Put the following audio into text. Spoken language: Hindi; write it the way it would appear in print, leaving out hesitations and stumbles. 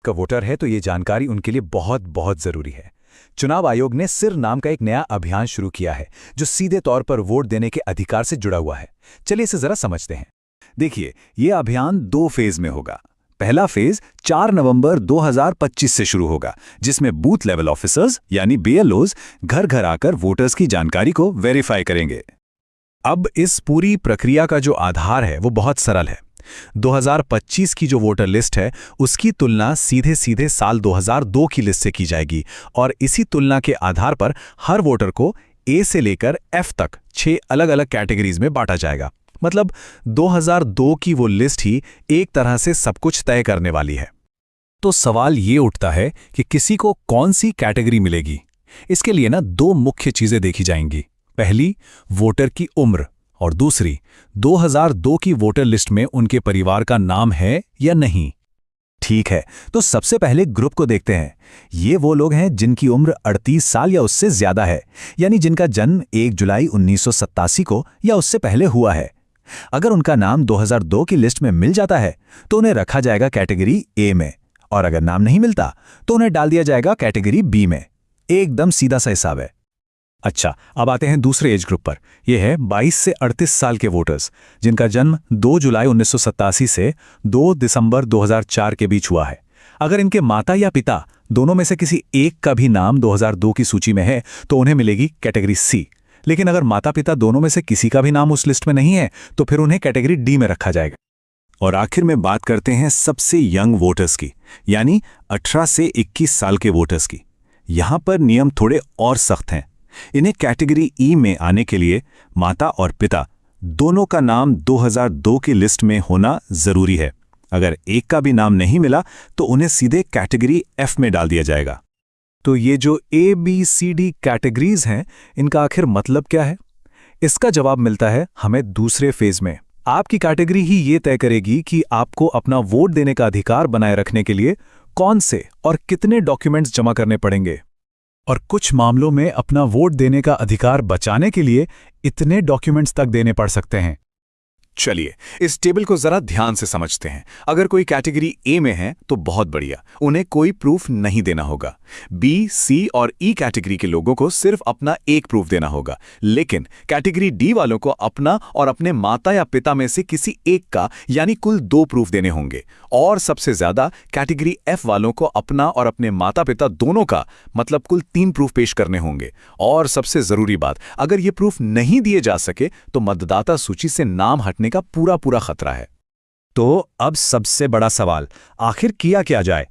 का वोटर है तो ये जानकारी उनके लिए बहुत बहुत जरूरी है। चुनाव आयोग ने सिर नाम का एक नया अभियान शुरू किया है जो सीधे तौर पर वोट देने के अधिकार से जुड़ा हुआ है। चलिए इसे जरा समझते हैं। देखिए, ये अभियान 2 फेज में होगा। पहला फेज 4 नवंबर 2025 से शुरू होगा, जिसमें बूथ लेवल ऑफिसर्स यानी बीएलओज घर घर आकर वोटर्स की जानकारी को वेरीफाई करेंगे। अब इस पूरी प्रक्रिया का जो आधार है वो बहुत सरल है। 2025 की जो वोटर लिस्ट है उसकी तुलना सीधे सीधे साल 2002 की लिस्ट से की जाएगी और इसी तुलना के आधार पर हर वोटर को ए से लेकर एफ तक 6 अलग अलग कैटेगरीज में बांटा जाएगा। मतलब 2002 की वो लिस्ट ही एक तरह से सब कुछ तय करने वाली है। तो सवाल ये उठता है कि किसी को कौन सी कैटेगरी मिलेगी। इसके लिए ना 2 मुख्य चीजें देखी जाएंगी। पहली, वोटर की उम्र, और दूसरी, 2002 की वोटर लिस्ट में उनके परिवार का नाम है या नहीं। ठीक है, तो सबसे पहले ग्रुप को देखते हैं। ये वो लोग हैं जिनकी उम्र 38 साल या उससे ज्यादा है, यानी जिनका जन्म 1 जुलाई 1987 को या उससे पहले हुआ है। अगर उनका नाम 2002 की लिस्ट में मिल जाता है तो उन्हें रखा जाएगा कैटेगरी ए में, और अगर नाम नहीं मिलता तो उन्हें डाल दिया जाएगा कैटेगरी बी में। एकदम सीधा सा हिसाब है। अच्छा, अब आते हैं दूसरे एज ग्रुप पर। यह है 22 से 38 साल के वोटर्स, जिनका जन्म 2 जुलाई 1987 से 2 दिसंबर 2004 के बीच हुआ है। अगर इनके माता या पिता दोनों में से किसी एक का भी नाम 2002 की सूची में है तो उन्हें मिलेगी कैटेगरी सी। लेकिन अगर माता पिता दोनों में से किसी का भी नाम उस लिस्ट में नहीं है तो फिर उन्हें कैटेगरी डी में रखा जाएगा। और आखिर में बात करते हैं सबसे यंग वोटर्स की, यानी 18 से 21 साल के वोटर्स की। यहां पर नियम थोड़े और सख्त हैं। इन्हें कैटेगरी ई में आने के लिए माता और पिता दोनों का नाम 2002 की लिस्ट में होना जरूरी है। अगर एक का भी नाम नहीं मिला तो उन्हें सीधे कैटेगरी एफ में डाल दिया जाएगा। तो ये जो A B C D categories हैं, इनका आखिर मतलब क्या है? इसका जवाब मिलता है हमें दूसरे फेज में। आपकी कैटेगरी ही ये तय करेगी कि आपको अपना वोट देने का अधिकार बनाए रखने के लिए कौन से और कितने डॉक्यूमेंट्स जमा करने पड़ेंगे, और कुछ मामलों में अपना वोट देने का अधिकार बचाने के लिए इतने डॉक्यूमेंट्स तक देने पड़ सकते हैं। चलिए इस टेबल को जरा ध्यान से समझते हैं। अगर कोई कैटेगरी ए में है तो बहुत बढ़िया, उन्हें कोई प्रूफ नहीं देना होगा। बी, सी और ई कैटेगरी के लोगों को सिर्फ अपना एक प्रूफ देना होगा। लेकिन कैटेगरी डी वालों को अपना और अपने माता या पिता में से किसी एक का यानी कुल 2 प्रूफ देने होंगे। और सबसे ज्यादा कैटेगरी एफ वालों को अपना और अपने माता पिता दोनों का मतलब कुल 3 प्रूफ पेश करने होंगे। और सबसे जरूरी बात, अगर ये प्रूफ नहीं दिए जा सके तो मतदाता सूची से नाम हटने का पूरा खतरा है। तो अब सबसे बड़ा सवाल, आखिर किया क्या जाए?